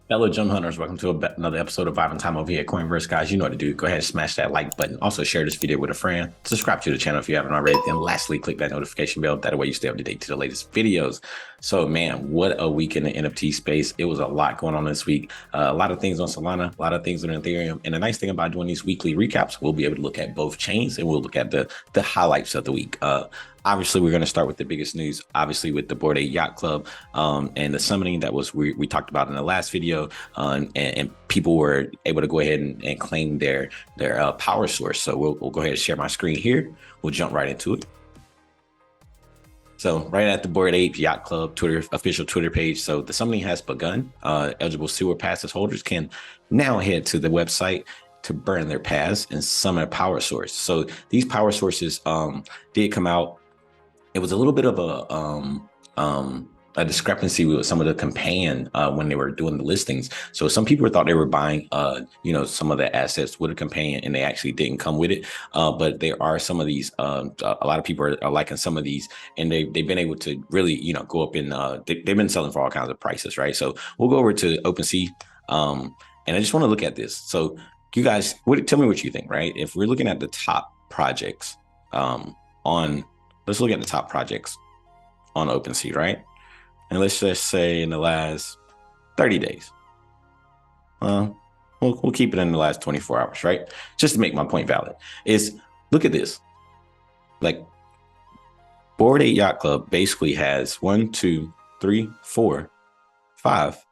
Fellow gem hunters, welcome to another episode of Vibe and Time over here at Coinverse. Guys, you know what to do. Go ahead and smash that like button. Also, share this video with a friend. Subscribe to the channel if you haven't already. And lastly, click that notification bell. That way you stay up to date to the latest videos. So, man, what a week in the NFT space. It was a lot going on this week. A lot of things on Solana, a lot of things on Ethereum. And the nice thing about doing these weekly recaps, we'll be able to look at both chains and we'll look at the highlights of the week. Obviously, we're going to start with the biggest news, obviously, with the Bored Ape Yacht Club and the summoning that we talked about in the last video. And people were able to go ahead and claim their power source. So we'll go ahead and share my screen here. We'll jump right into it. So right at the Bored Ape Yacht Club official Twitter page. So the summoning has begun. Eligible sewer passes holders can now head to the website to burn their paths and summon a power source. So these power sources did come out. It was a little bit of a discrepancy with some of the companion when they were doing the listings. So some people thought they were buying, some of the assets with a companion, and they actually didn't come with it. But there are some of these. A lot of people are liking some of these, and they've been able to really, go up in. They've been selling for all kinds of prices, right? So we'll go over to OpenSea, and I just want to look at this. So you guys, tell me what you think, right? If we're looking at the top projects let's look at the top projects on OpenSea, right? And let's just say in the last 30 days. We'll keep it in the last 24 hours, right? Just to make my point valid. Look at this. Like, Bored Ape Yacht Club basically has 1, 2, 3, 4, 5,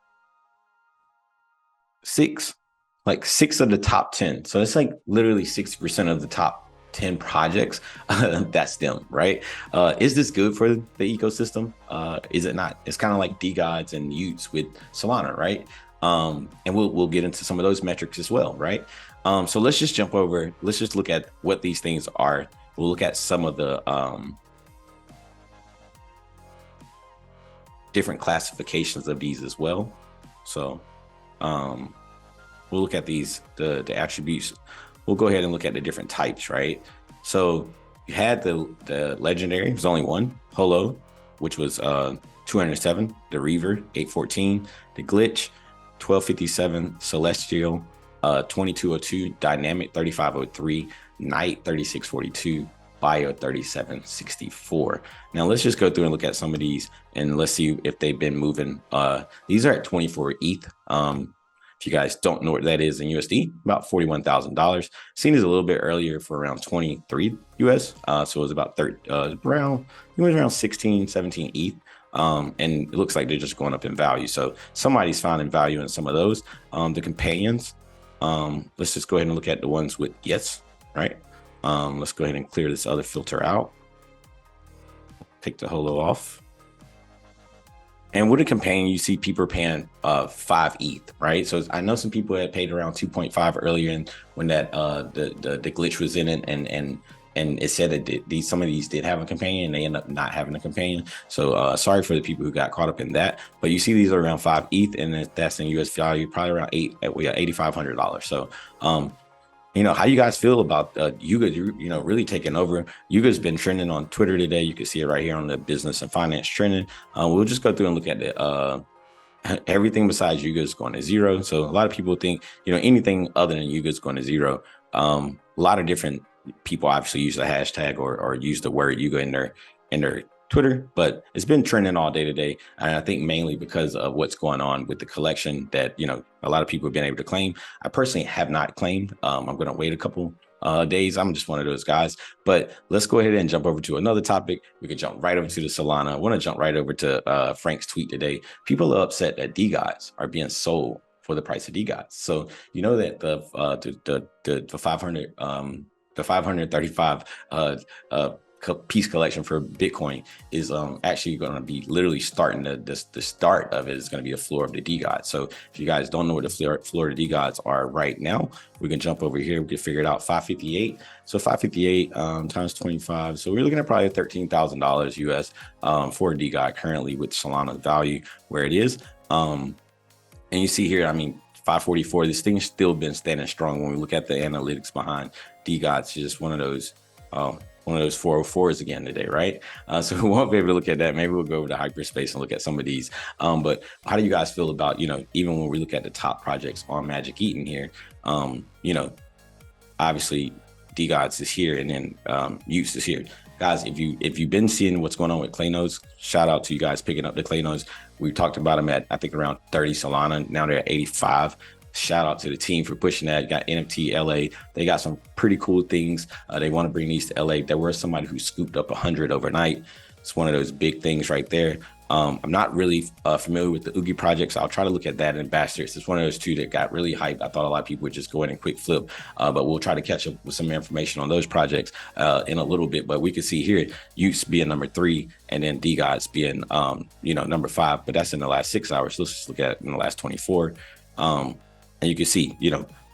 6, like 6 of the top 10. So it's like literally 60% of the top 10 projects. That's them, right? Is this good for the ecosystem? Is it not? It's kind of like DeGods and Utes with Solana, right? And we'll get into some of those metrics as well, right? So let's just jump over. Let's just look at what these things are. We'll look at some of the different classifications of these as well. So we'll look at these, the attributes. We'll go ahead and look at the different types, right? So you had the legendary, it was only one, Holo, which was 207, the Reaver, 814, the Glitch, 1257, Celestial, 2202, Dynamic, 3503, Night, 3642, Bio, 3764. Now let's just go through and look at some of these and let's see if they've been moving. These are at 24 ETH. If you guys don't know what that is in USD, about $41,000. Seen as a little bit earlier for around 23 US. So it was about around 16, 17 ETH. And it looks like they're just going up in value. So somebody's finding value in some of those. The companions, let's just go ahead and look at the ones with yes, right? Let's go ahead and clear this other filter out. Take the holo off. And with a companion, you see people paying 5 ETH, right? So I know some people had paid around 2.5 earlier, and when that the glitch was in it, and it said that some of these did have a companion, and they end up not having a companion. So sorry for the people who got caught up in that. But you see these are around 5 ETH, and that's in US value, probably around $8,500. So how you guys feel about Yuga, really taking over? Yuga's been trending on Twitter today. You can see it right here on the business and finance trending. We'll just go through and look at the everything besides Yuga is going to zero. So a lot of people think, anything other than Yuga is going to zero. A lot of different people obviously use the hashtag or use the word Yuga in their Twitter, but it's been trending all day today. And I think mainly because of what's going on with the collection that, a lot of people have been able to claim. I personally have not claimed. I'm going to wait a couple days. I'm just one of those guys, but let's go ahead and jump over to another topic. We can jump right over to the Solana. I want to jump right over to Frank's tweet today. People are upset that DeGods are being sold for the price of DeGods. So, that the 535 piece collection for Bitcoin is actually going to be literally starting the start of it is going to be the floor of the DeGods. So if you guys don't know what the floor of the DeGods are right now, we can jump over here. We can figure it out. 558. So 558 times 25. So we're looking at probably $13,000 US for a DeGod currently with Solana value where it is. And you see here, 544. This thing's still been standing strong when we look at the analytics behind DeGods. It's just one of those. one of those 404s again today, right? So we won't be able to look at that. Maybe we'll go over to hyperspace and look at some of these. But how do you guys feel about, even when we look at the top projects on Magic Eden here, obviously DeGods is here, and then Utes is here. Guys, if you've been seeing what's going on with Clay nodes, shout out to you guys picking up the Clay nodes. We talked about them at, I think, around 30 Solana. Now they're at 85. Shout out to the team for pushing that. Got NFT LA. They got some pretty cool things. They want to bring these to LA. There was somebody who scooped up 100 overnight. It's one of those big things right there. I'm not really familiar with the Yuga projects. I'll try to look at that in Bastards. It's one of those two that got really hyped. I thought a lot of people would just go in and quick flip, but we'll try to catch up with some information on those projects in a little bit. But we can see here, Utes being number 3, and then DeGods being, number 5. But that's in the last 6 hours. Let's just look at it in the last 24. And you can see,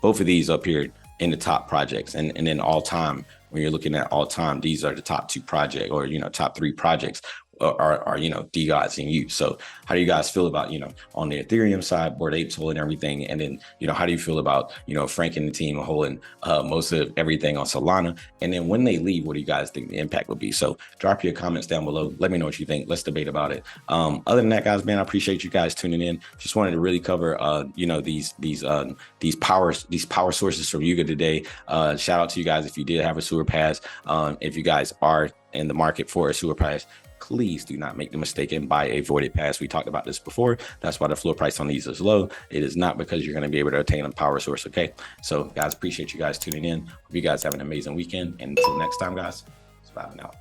both of these up here in the top projects, and then all time. When you're looking at all time, these are the top 2 projects, or top 3 projects are DeGods and Utes. So how do you guys feel about, on the Ethereum side, Bored Apes holding everything, and then how do you feel about Frank and the team holding most of everything on Solana? And then when they leave, what do you guys think the impact will be? So drop your comments down below. Let me know what you think. Let's debate about it. Other than that, guys, man, I appreciate you guys tuning in. Just wanted to really cover these power sources from Yuga today. Shout out to you guys if you did have a sewer pass. If you guys are in the market for a sewer pass, please do not make the mistake and buy a voided pass. We talked about this before. That's why the floor price on these is low. It is not because you're going to be able to obtain a power source. Okay. So guys, appreciate you guys tuning in. Hope you guys have an amazing weekend. And until next time, guys, it's 5 and out.